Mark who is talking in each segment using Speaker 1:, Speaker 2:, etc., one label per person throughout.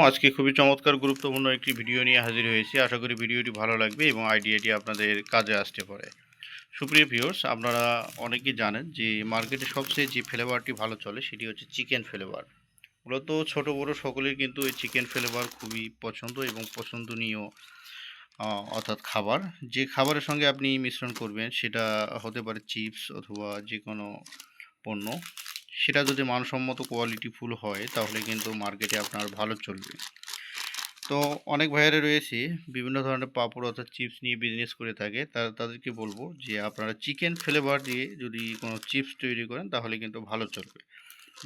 Speaker 1: আজকে খুবই চমৎকার গুরুত্বপূর্ণ একটি ভিডিও নিয়ে হাজির হয়েছি। আশা করি ভিডিওটি ভালো লাগবে এবং আইডিয়াটি আপনাদের কাজে আসতে পারে। সুপ্রিয় ভিউয়ার্স, আপনারা অনেকেই জানেন যে মার্কেটে সবচেয়ে যে ফ্লেভারটি ভালো চলে সেটি হচ্ছে চিকেন ফ্লেভার। মূলত ছোট বড় সকলের কিন্তু এই চিকেন ফ্লেভার খুবই পছন্দ এবং পছন্দনীয় অর্থাৎ খাবার। যে খাবারের সঙ্গে আপনি মিশ্রণ করবেন সেটা হতে পারে চিপস অথবা যে কোনো পণ্য। সেটা যদি মানসম্মত কোয়ালিটিফুল হয় তাহলে কিন্তু মার্কেটে আপনার ভালো চলবে। তো অনেক ভাইয়েরা রয়েছে বিভিন্ন ধরনের পাঁপড় অর্থাৎ চিপস নিয়ে বিজনেস করে থাকে। তাদেরকে বলবো যে আপনারা চিকেন ফ্লেভার দিয়ে যদি কোনো চিপস তৈরি করেন তাহলে কিন্তু ভালো চলবে।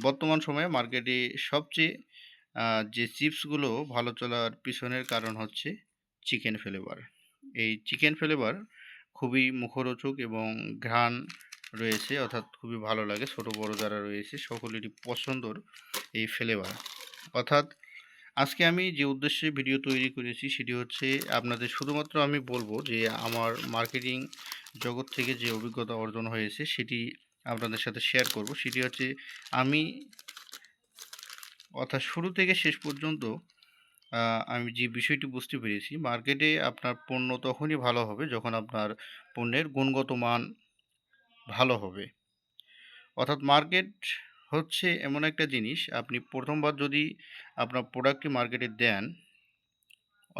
Speaker 1: বর্তমান সময়ে মার্কেটে সবচেয়ে যে চিপসগুলো ভালো চলার পিছনের কারণ হচ্ছে চিকেন ফ্লেভার। এই চিকেন ফ্লেভার খুবই মুখরোচক এবং ঘ্রাণ রয়েছে, অর্থাৎ খুবই ভালো লাগে। ছোট বড় যারা রয়েছে সকলেরই পছন্দর এই ফ্লেভার। অর্থাৎ আজকে আমি যে উদ্দেশ্যে ভিডিও তৈরি করেছি সেটি হচ্ছে আপনাদের শুধুমাত্র আমি বলবো যে আমার মার্কেটিং জগৎ থেকে যে অভিজ্ঞতা অর্জন হয়েছে সেটি আপনাদের সাথে শেয়ার করব। সেটি হচ্ছে আমি অর্থাৎ শুরু থেকে শেষ পর্যন্ত আমি যে বিষয়টি বুঝতে পেরেছি, মার্কেটে আপনার পণ্য তখনই ভালো হবে যখন আপনার পণ্যের গুণগত মান ভালো হবে। অর্থাৎ মার্কেট হচ্ছে এমন একটা জিনিস, আপনি প্রথমবার যদি আপনার প্রোডাক্টটি মার্কেটে দেন,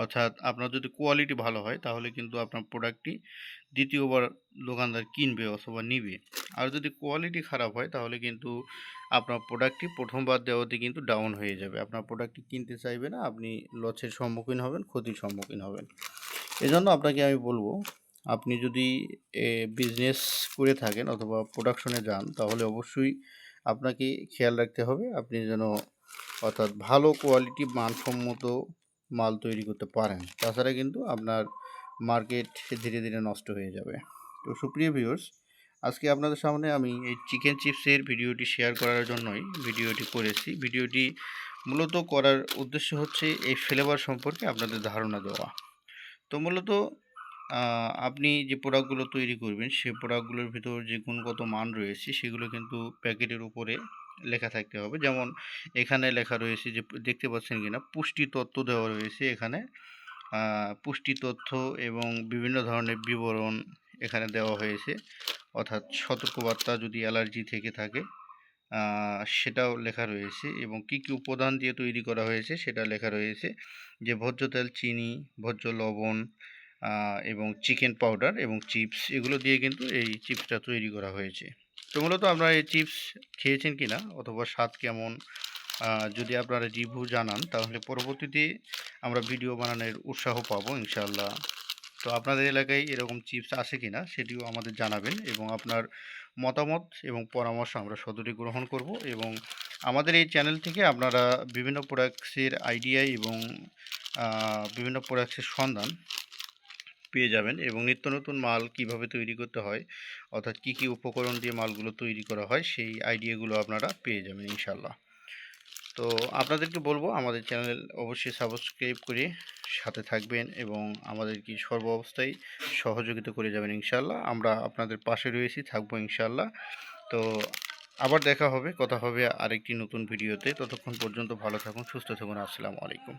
Speaker 1: অর্থাৎ আপনার যদি কোয়ালিটি ভালো হয় তাহলে কিন্তু আপনার প্রোডাক্টটি দ্বিতীয়বার দোকানদার কিনবে অথবা নিবে। আর যদি কোয়ালিটি খারাপ হয় তাহলে কিন্তু আপনার প্রোডাক্টটি প্রথমবার দেওয়াতে কিন্তু ডাউন হয়ে যাবে। আপনার প্রোডাক্টটি কিনতে চাইবে না, আপনি লসের সম্মুখীন হবেন, ক্ষতির সম্মুখীন হবেন। এজন্য আপনাকে আমি বলবো, আপনি যদি বিজনেস করে থাকেন অথবা প্রোডাকশনে যান তাহলে অবশ্যই আপনাকে খেয়াল রাখতে হবে আপনি যেন অর্থাৎ ভালো কোয়ালিটি মানসম্মত মাল তৈরি করতে পারেন। তাছাড়া কিন্তু আপনার মার্কেট ধীরে ধীরে নষ্ট হয়ে যাবে। তো সুপ্রিয় ভিউয়ার্স, আজকে আপনাদের সামনে আমি এই চিকেন চিপসের ভিডিওটি শেয়ার করার জন্যই ভিডিওটি করেছি। ভিডিওটি মূলত করার উদ্দেশ্য হচ্ছে এই ফ্লেভার সম্পর্কে আপনাদের ধারণা দেওয়া। তো মূলত আপনি যে প্রোডাক্টগুলো তৈরি করবেন সেই প্রোডাক্টগুলোর ভিতর যে গুণগত মান রয়েছে সেগুলো কিন্তু প্যাকেটের উপরে লেখা থাকতে হবে। যেমন এখানে লেখা রয়েছে যে, দেখতে পাচ্ছেন কিনা, পুষ্টি তত্ত্ব দেওয়া রয়েছে এখানে। পুষ্টি তথ্য এবং বিভিন্ন ধরনের বিবরণ এখানে দেওয়া হয়েছে। অর্থাৎ সতর্কবার্তা যদি অ্যালার্জি থেকে থাকে সেটাও লেখা রয়েছে এবং কী কী উপাদান দিয়ে তৈরি করা হয়েছে সেটা লেখা রয়েছে। যে ভোজ্য তেল, চিনি, ভোজ্য লবণ এবং চিকেন পাউডার এবং চিপস, এগুলো দিয়ে কিন্তু এই চিপসটা তৈরি করা হয়েছে। তো মূলত আপনারা এই চিপস খেয়েছেন কিনা অথবা স্বাদ কেমন, যদি আপনারা রিভিউ জানান তাহলে পরবর্তীতে আমরা ভিডিও বানানোর উৎসাহ পাবো ইনশাআল্লাহ। তো আপনাদের এলাকায় এরকম চিপস আছে কিনা সেটিও আমাদের জানাবেন এবং আপনার মতামত এবং পরামর্শ আমরা সদরে গ্রহণ করব। এবং আমাদের এই চ্যানেল থেকে আপনারা বিভিন্ন প্রোডাক্টসের আইডিয়া এবং বিভিন্ন প্রোডাক্টসের সন্ধান পেয়ে যাবেন এবং নিত্য নতুন মাল কিভাবে তৈরি করতে হয়, অর্থাৎ কী কী উপকরণ দিয়ে মালগুলো তৈরি করা হয় সেই আইডিয়াগুলো আপনারা পেয়ে যাবেন ইনশাআল্লাহ। তো আপনাদেরকে বলবো আমাদের চ্যানেল অবশ্যই সাবস্ক্রাইব করে সাথে থাকবেন এবং আমাদেরকে সর্ব অবস্থায় সহযোগিতা করে যাবেন ইনশাআল্লাহ। আমরা আপনাদের পাশে রয়েছি, থাকবো ইনশাআল্লাহ। তো আবার দেখা হবে, কথা হবে আরেকটি নতুন ভিডিওতে। ততক্ষণ পর্যন্ত ভালো থাকুন, সুস্থ থাকুন। আসসালামু আলাইকুম।